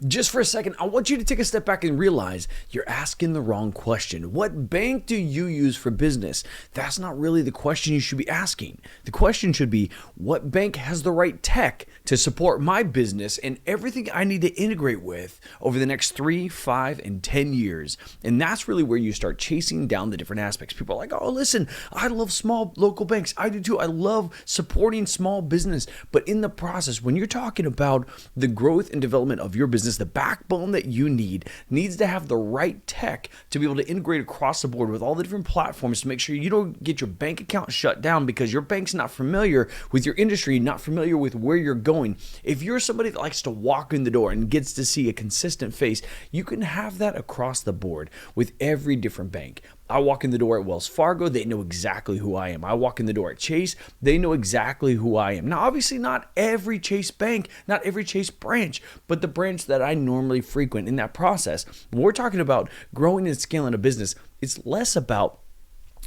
Just for a second, I want you to take a step back and realize you're asking the wrong question. What bank do you use for business? That's not really the question you should be asking. The question should be, what bank has the right tech to support my business and everything I need to integrate with over the next 3, 5, and 10 years? And that's really where you start chasing down the different aspects. People are like, oh, listen, I love small local banks. I do too. I love supporting small business. But in the process, when you're talking about the growth and development of your business, the backbone that you need needs to have the right tech to be able to integrate across the board with all the different platforms to make sure you don't get your bank account shut down because your bank's not familiar with your industry, not familiar with where you're going. If you're somebody that likes to walk in the door and gets to see a consistent face, you can have that across the board with every different bank. I walk in the door at Wells Fargo, they know exactly who I am. I walk in the door at Chase, they know exactly who I am. Now, obviously not every Chase bank, not every Chase branch, but the branch that I normally frequent in that process. When we're talking about growing and scaling a business, it's less about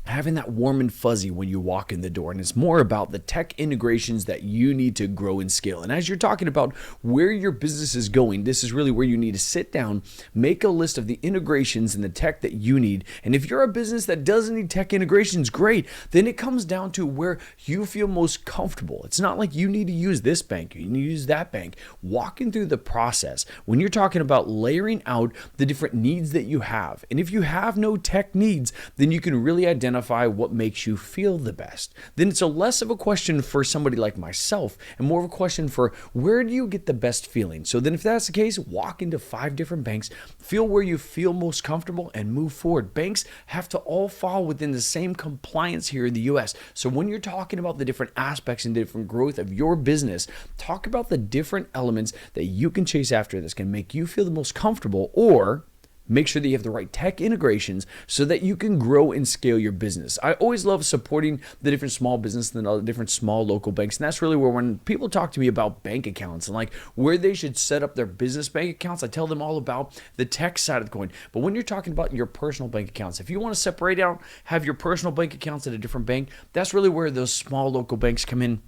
having that warm and fuzzy when you walk in the door. And it's more about the tech integrations that you need to grow and scale. And as you're talking about where your business is going, this is really where you need to sit down, make a list of the integrations and the tech that you need. And if you're a business that doesn't need tech integrations, great. Then it comes down to where you feel most comfortable. It's not like you need to use this bank, you need to use that bank. Walking through the process, when you're talking about layering out the different needs that you have. And if you have no tech needs, then you can really identify what makes you feel the best. Then it's a less of a question for somebody like myself and more of a question for where do you get the best feeling? So then if that's the case, walk into 5 different banks, feel where you feel most comfortable and move forward. Banks have to all fall within the same compliance here in the US. So when you're talking about the different aspects and different growth of your business, talk about the different elements that you can chase after this can make you feel the most comfortable, or make sure that you have the right tech integrations so that you can grow and scale your business. I always love supporting the different small business and the different small local banks. And that's really where when people talk to me about bank accounts and like where they should set up their business bank accounts, I tell them all about the tech side of the coin. But when you're talking about your personal bank accounts, if you want to separate out, have your personal bank accounts at a different bank, that's really where those small local banks come in.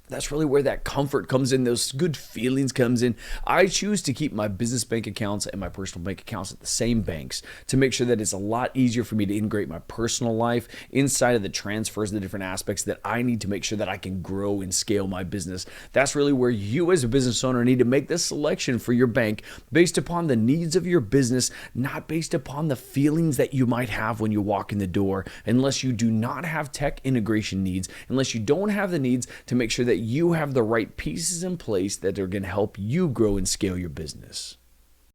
That's really where that comfort comes in, those good feelings comes in. I choose to keep my business bank accounts and my personal bank accounts at the same banks to make sure that it's a lot easier for me to integrate my personal life inside of the transfers, the different aspects that I need to make sure that I can grow and scale my business. That's really where you as a business owner need to make the selection for your bank based upon the needs of your business, not based upon the feelings that you might have when you walk in the door, unless you do not have tech integration needs, unless you don't have the needs to make sure that you have the right pieces in place that are going to help you grow and scale your business.